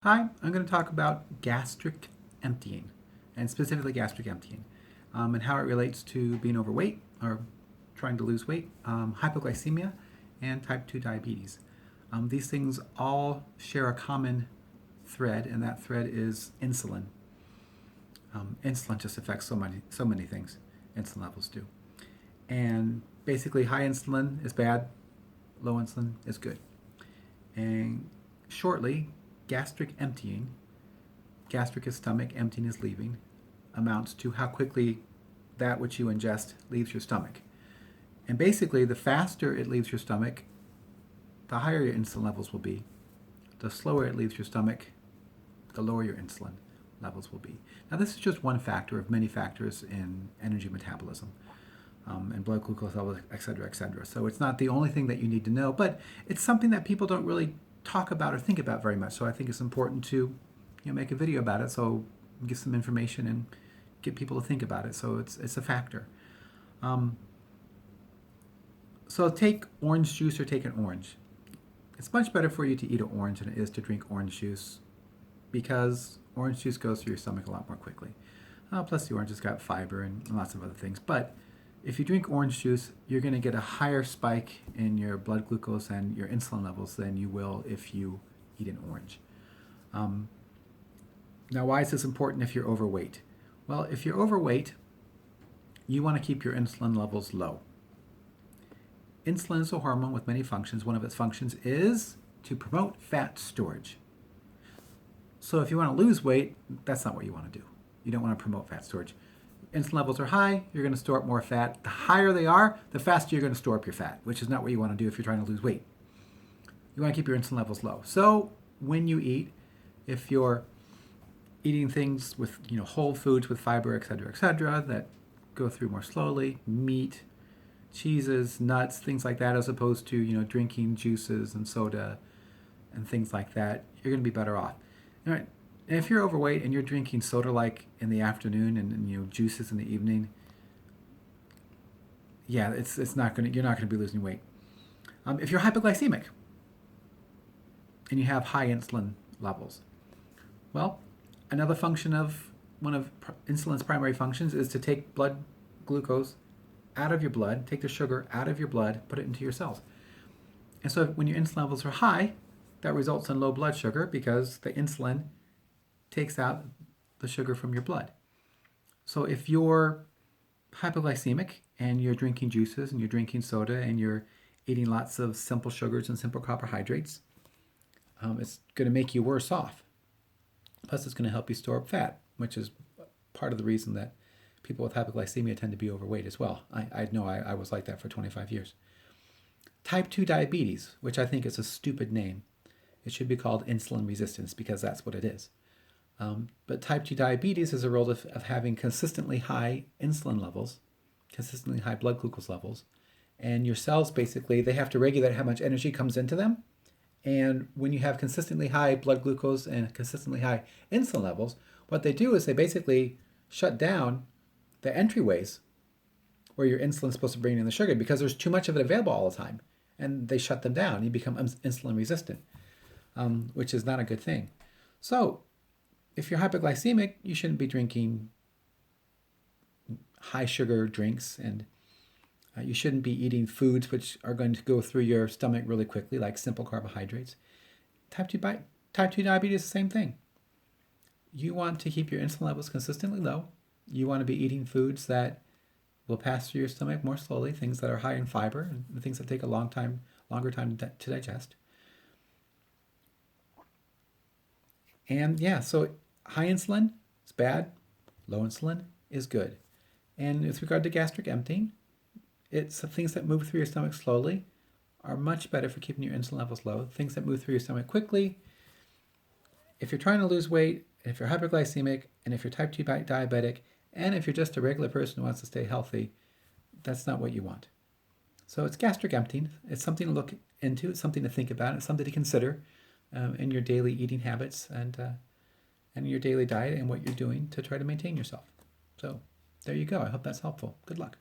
Hi, I'm going to talk about gastric emptying, and specifically gastric emptying, and how it relates to being overweight or trying to lose weight, hypoglycemia, and type 2 diabetes. These things all share a common thread, and that thread is insulin. Insulin just affects so many things. Insulin levels do, and basically, high insulin is bad, low insulin is good. And shortly, gastric emptying, gastric is stomach, emptying is leaving, amounts to how quickly that which you ingest leaves your stomach. And basically, the faster it leaves your stomach, the higher your insulin levels will be. The slower it leaves your stomach, the lower your insulin levels will be. Now, this is just one factor of many factors in energy metabolism. And blood glucose levels, et cetera, et cetera. So it's not the only thing that you need to know, but it's something that people don't really talk about or think about very much. So I think it's important to make a video about it, so give some information and get people to think about it. So it's a factor. So take orange juice or take an orange. It's much better for you to eat an orange than it is to drink orange juice, because orange juice goes through your stomach a lot more quickly. Plus the orange has got fiber and lots of other things. But if you drink orange juice, you're going to get a higher spike in your blood glucose and your insulin levels than you will if you eat an orange. Now, why is this important if you're overweight? Well, if you're overweight, you want to keep your insulin levels low. Insulin is a hormone with many functions. One of its functions is to promote fat storage. So if you want to lose weight, that's not what you want to do. You don't want to promote fat storage. Insulin levels are high, you're going to store up more fat. The higher they are, the faster you're going to store up your fat, which is not what you want to do if you're trying to lose weight. You want to keep your insulin levels low. So when you eat, if you're eating things with whole foods with fiber, et cetera, that go through more slowly, meat, cheeses, nuts, things like that, as opposed to drinking juices and soda and things like that, you're going to be better off. All right. And if you're overweight and you're drinking soda like in the afternoon and juices in the evening, yeah, you're not gonna be losing weight. If you're hypoglycemic and you have high insulin levels, well, another function of one of insulin's primary functions is to take blood glucose out of your blood, take the sugar out of your blood, put it into your cells. And so when your insulin levels are high, that results in low blood sugar because the insulin takes out the sugar from your blood. So if you're hypoglycemic and you're drinking juices and you're drinking soda and you're eating lots of simple sugars and simple carbohydrates, it's going to make you worse off. Plus, it's going to help you store up fat, which is part of the reason that people with hypoglycemia tend to be overweight as well. I know I was like that for 25 years. Type 2 diabetes, which I think is a stupid name. It should be called insulin resistance because that's what it is. But type 2 diabetes is a result of having consistently high insulin levels, consistently high blood glucose levels, and your cells basically, they have to regulate how much energy comes into them. And when you have consistently high blood glucose and consistently high insulin levels, what they do is they basically shut down the entryways where your insulin is supposed to bring in the sugar because there's too much of it available all the time. And they shut them down. You become insulin resistant, which is not a good thing. So if you're hypoglycemic, you shouldn't be drinking high sugar drinks, and you shouldn't be eating foods which are going to go through your stomach really quickly, like simple carbohydrates. Type 2 diabetes is the same thing. You want to keep your insulin levels consistently low. You want to be eating foods that will pass through your stomach more slowly, things that are high in fiber and things that take a longer time to digest. And yeah, so high insulin is bad, low insulin is good. And with regard to gastric emptying, it's things that move through your stomach slowly are much better for keeping your insulin levels low. Things that move through your stomach quickly, if you're trying to lose weight, if you're hyperglycemic, and if you're type 2 diabetic, and if you're just a regular person who wants to stay healthy, that's not what you want. So it's gastric emptying. It's something to look into. It's something to think about. It's something to consider in your daily eating habits and your daily diet and what you're doing to try to maintain yourself. So there you go. I hope that's helpful. Good luck.